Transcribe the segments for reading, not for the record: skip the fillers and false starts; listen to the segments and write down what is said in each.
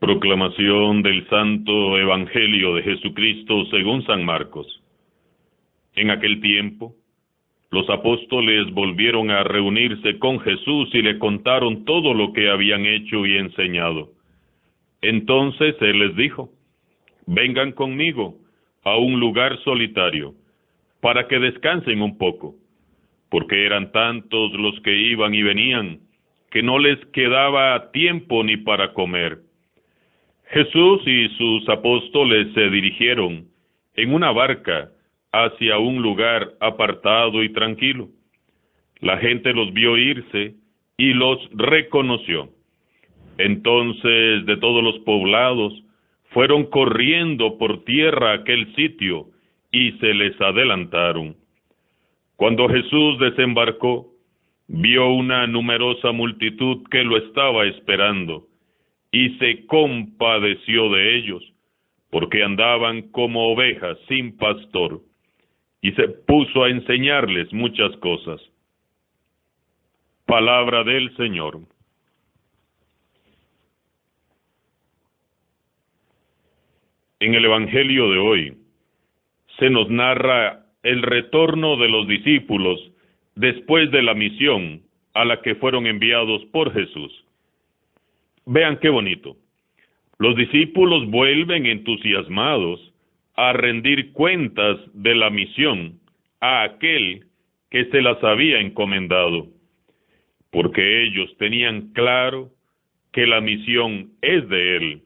Proclamación del Santo Evangelio de Jesucristo según San Marcos. En aquel tiempo, los apóstoles volvieron a reunirse con Jesús y le contaron todo lo que habían hecho y enseñado. Entonces Él les dijo: vengan conmigo a un lugar solitario, para que descansen un poco, porque eran tantos los que iban y venían, que no les quedaba tiempo ni para comer. Jesús y sus apóstoles se dirigieron en una barca hacia un lugar apartado y tranquilo. La gente los vio irse y los reconoció. Entonces, de todos los poblados, fueron corriendo por tierra a aquel sitio y se les adelantaron. Cuando Jesús desembarcó, vio una numerosa multitud que lo estaba esperando, y se compadeció de ellos, porque andaban como ovejas sin pastor, y se puso a enseñarles muchas cosas. Palabra del Señor. En el Evangelio de hoy se nos narra el retorno de los discípulos después de la misión a la que fueron enviados por Jesús. Vean qué bonito. Los discípulos vuelven entusiasmados a rendir cuentas de la misión a aquel que se las había encomendado, porque ellos tenían claro que la misión es de Él.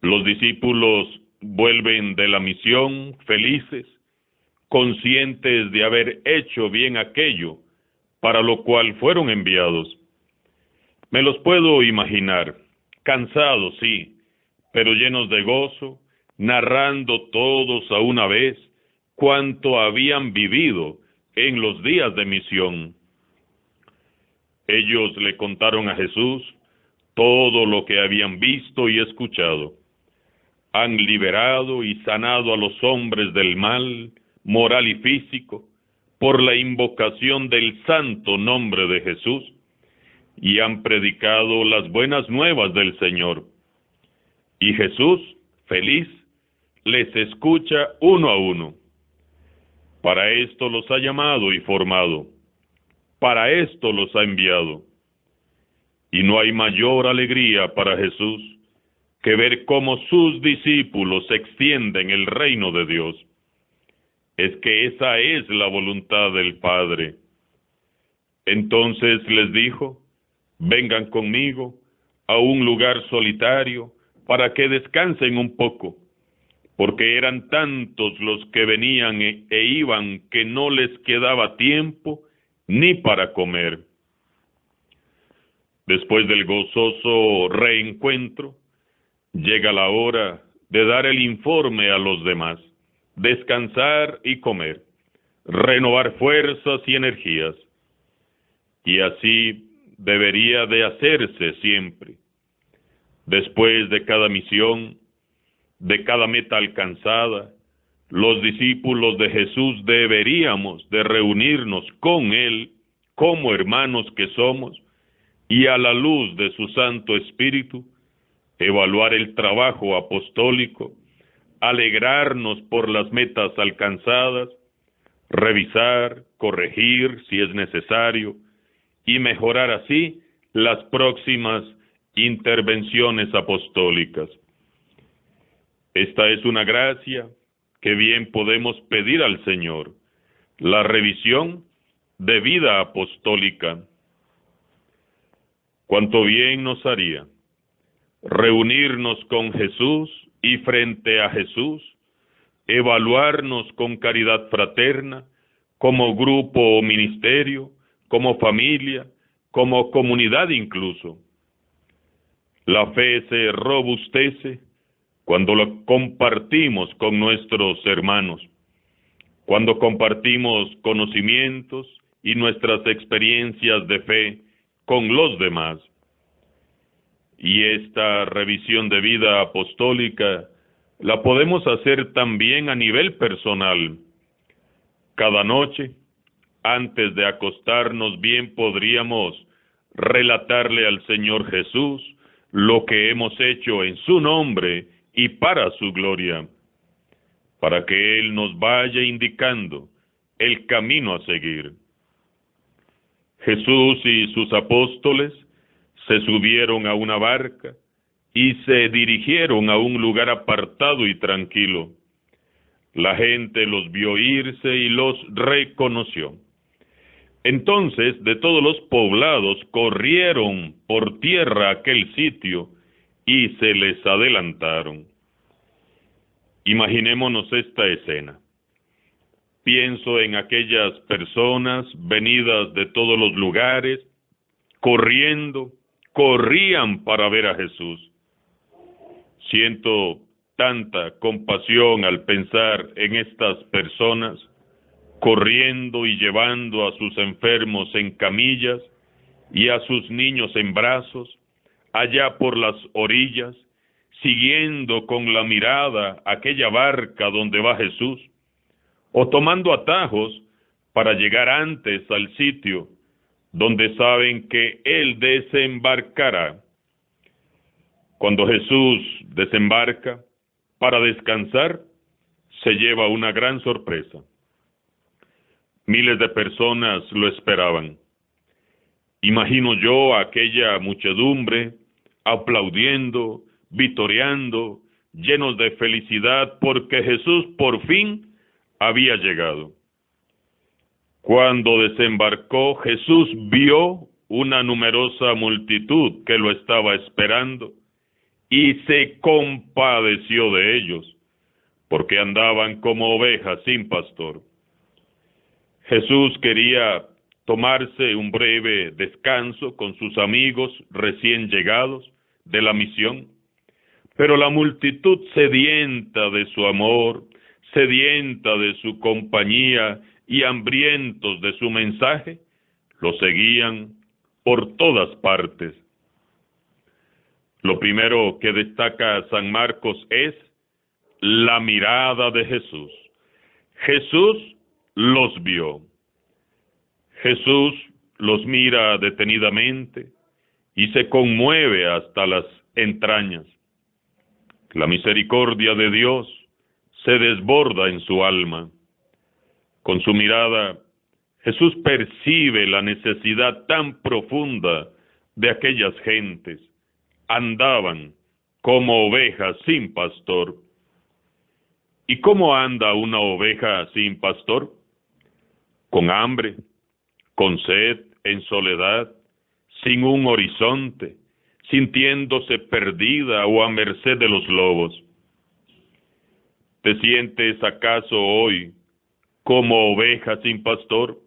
Los discípulos vuelven de la misión felices, conscientes de haber hecho bien aquello para lo cual fueron enviados. Me los puedo imaginar, cansados, sí, pero llenos de gozo, narrando todos a una vez cuánto habían vivido en los días de misión. Ellos le contaron a Jesús todo lo que habían visto y escuchado. Han liberado y sanado a los hombres del mal, moral y físico, por la invocación del santo nombre de Jesús, y han predicado las buenas nuevas del Señor. Y Jesús, feliz, les escucha uno a uno. Para esto los ha llamado y formado. Para esto los ha enviado. Y no hay mayor alegría para Jesús que ver cómo sus discípulos extienden el reino de Dios. Es que esa es la voluntad del Padre. Entonces les dijo: vengan conmigo a un lugar solitario para que descansen un poco, porque eran tantos los que venían e iban que no les quedaba tiempo ni para comer. Después del gozoso reencuentro, llega la hora de dar el informe a los demás, descansar y comer, renovar fuerzas y energías. Y así debería de hacerse siempre. Después de cada misión, de cada meta alcanzada, los discípulos de Jesús deberíamos de reunirnos con Él como hermanos que somos y a la luz de su Santo Espíritu, evaluar el trabajo apostólico, alegrarnos por las metas alcanzadas, revisar, corregir si es necesario, y mejorar así las próximas intervenciones apostólicas. Esta es una gracia que bien podemos pedir al Señor, la revisión de vida apostólica. Cuánto bien nos haría reunirnos con Jesús y frente a Jesús, evaluarnos con caridad fraterna, como grupo o ministerio, como familia, como comunidad incluso. La fe se robustece cuando la compartimos con nuestros hermanos, cuando compartimos conocimientos y nuestras experiencias de fe con los demás. Y esta revisión de vida apostólica la podemos hacer también a nivel personal. Cada noche, antes de acostarnos, bien podríamos relatarle al Señor Jesús lo que hemos hecho en su nombre y para su gloria, para que Él nos vaya indicando el camino a seguir. Jesús y sus apóstoles se subieron a una barca y se dirigieron a un lugar apartado y tranquilo. La gente los vio irse y los reconoció. Entonces, de todos los poblados corrieron por tierra a aquel sitio y se les adelantaron. Imaginémonos esta escena. Pienso en aquellas personas venidas de todos los lugares, corrían para ver a Jesús. Siento tanta compasión al pensar en estas personas, corriendo y llevando a sus enfermos en camillas y a sus niños en brazos, allá por las orillas, siguiendo con la mirada aquella barca donde va Jesús, o tomando atajos para llegar antes al sitio donde saben que Él desembarcará. Cuando Jesús desembarca para descansar, se lleva una gran sorpresa. Miles de personas lo esperaban. Imagino yo a aquella muchedumbre aplaudiendo, vitoreando, llenos de felicidad porque Jesús por fin había llegado. Cuando desembarcó, Jesús vio una numerosa multitud que lo estaba esperando y se compadeció de ellos, porque andaban como ovejas sin pastor. Jesús quería tomarse un breve descanso con sus amigos recién llegados de la misión, pero la multitud sedienta de su amor, sedienta de su compañía y hambrientos de su mensaje, lo seguían por todas partes. Lo primero que destaca San Marcos es la mirada de Jesús. Jesús los vio. Jesús los mira detenidamente y se conmueve hasta las entrañas. La misericordia de Dios se desborda en su alma. Con su mirada, Jesús percibe la necesidad tan profunda de aquellas gentes. Andaban como ovejas sin pastor. ¿Y cómo anda una oveja sin pastor? Con hambre, con sed, en soledad, sin un horizonte, sintiéndose perdida o a merced de los lobos. ¿Te sientes acaso hoy como oveja sin pastor?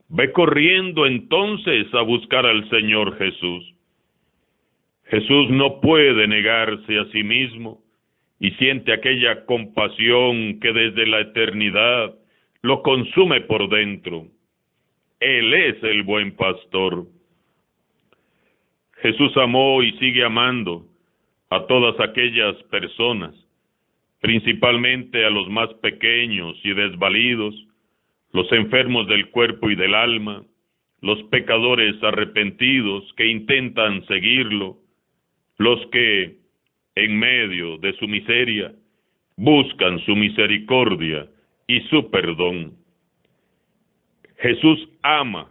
Ve corriendo entonces a buscar al Señor Jesús. Jesús no puede negarse a sí mismo y siente aquella compasión que desde la eternidad lo consume por dentro. Él es el buen pastor. Jesús amó y sigue amando a todas aquellas personas, principalmente a los más pequeños y desvalidos, los enfermos del cuerpo y del alma, los pecadores arrepentidos que intentan seguirlo, los que, en medio de su miseria, buscan su misericordia y su perdón. Jesús ama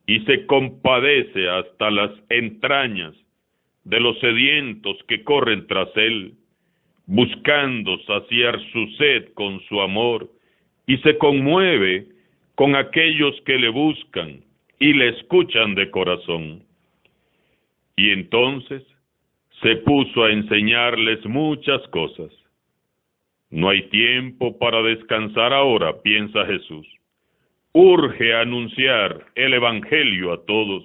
y se compadece hasta las entrañas de los sedientos que corren tras Él, buscando saciar su sed con su amor, y se conmueve con aquellos que le buscan y le escuchan de corazón. Y entonces se puso a enseñarles muchas cosas. No hay tiempo para descansar ahora, piensa Jesús. Urge anunciar el Evangelio a todos.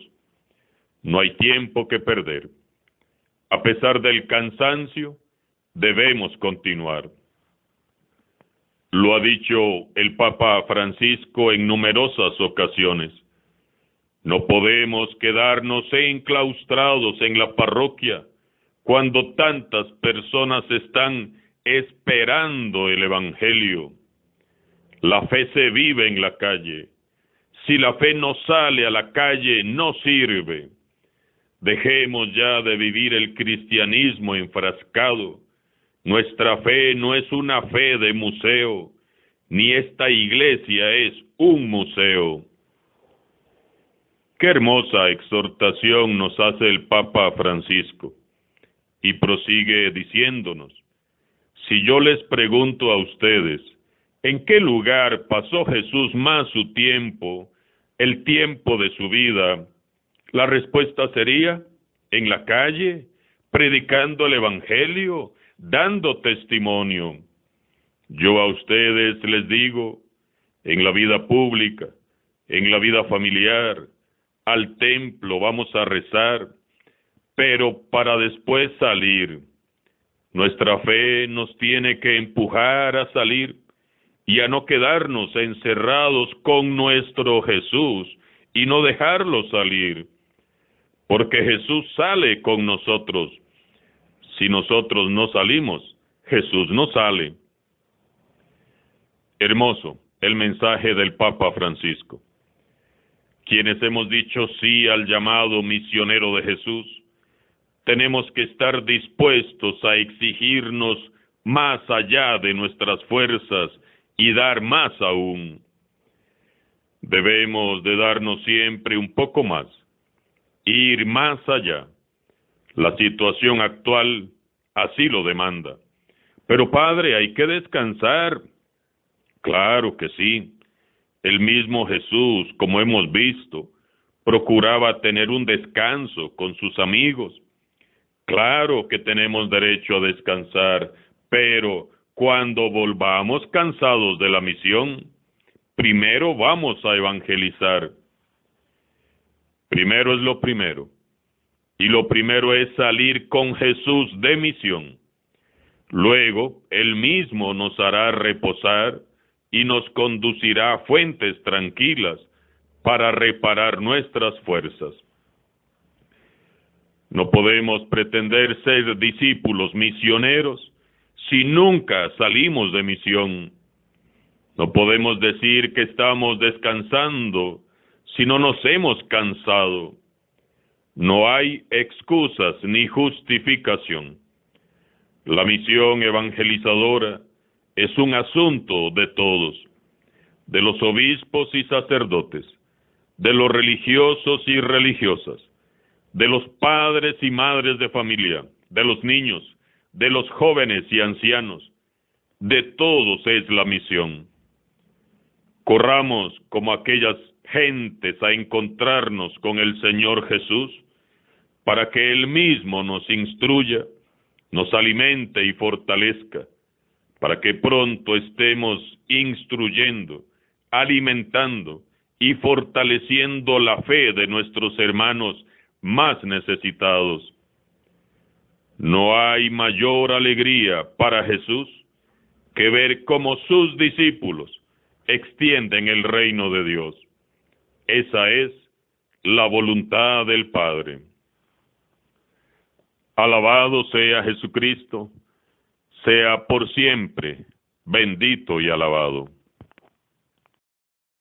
No hay tiempo que perder. A pesar del cansancio, debemos continuar. Lo ha dicho el Papa Francisco en numerosas ocasiones. No podemos quedarnos enclaustrados en la parroquia cuando tantas personas están esperando el Evangelio. La fe se vive en la calle. Si la fe no sale a la calle, no sirve. Dejemos ya de vivir el cristianismo enfrascado. Nuestra fe no es una fe de museo, ni esta iglesia es un museo. Qué hermosa exhortación nos hace el Papa Francisco. Y prosigue diciéndonos: si yo les pregunto a ustedes, ¿en qué lugar pasó Jesús más su tiempo, el tiempo de su vida? La respuesta sería: en la calle, predicando el Evangelio, dando testimonio. Yo a ustedes les digo, en la vida pública, en la vida familiar, al templo vamos a rezar, pero para después salir. Nuestra fe nos tiene que empujar a salir y a no quedarnos encerrados con nuestro Jesús y no dejarlo salir, porque Jesús sale con nosotros. Si nosotros no salimos, Jesús no sale. Hermoso el mensaje del Papa Francisco. Quienes hemos dicho sí al llamado misionero de Jesús, tenemos que estar dispuestos a exigirnos más allá de nuestras fuerzas y dar más aún. Debemos de darnos siempre un poco más, ir más allá. La situación actual así lo demanda. Pero Padre, hay que descansar. Claro que sí. El mismo Jesús, como hemos visto, procuraba tener un descanso con sus amigos. Claro que tenemos derecho a descansar, pero cuando volvamos cansados de la misión, primero vamos a evangelizar. Primero es lo primero. Y lo primero es salir con Jesús de misión. Luego, Él mismo nos hará reposar y nos conducirá a fuentes tranquilas para reparar nuestras fuerzas. No podemos pretender ser discípulos misioneros si nunca salimos de misión. No podemos decir que estamos descansando si no nos hemos cansado. No hay excusas ni justificación. La misión evangelizadora es un asunto de todos, de los obispos y sacerdotes, de los religiosos y religiosas, de los padres y madres de familia, de los niños, de los jóvenes y ancianos. De todos es la misión. Corramos como aquellas gentes a encontrarnos con el Señor Jesús, para que Él mismo nos instruya, nos alimente y fortalezca, para que pronto estemos instruyendo, alimentando y fortaleciendo la fe de nuestros hermanos más necesitados. No hay mayor alegría para Jesús que ver cómo sus discípulos extienden el reino de Dios. Esa es la voluntad del Padre. Alabado sea Jesucristo, sea por siempre bendito y alabado.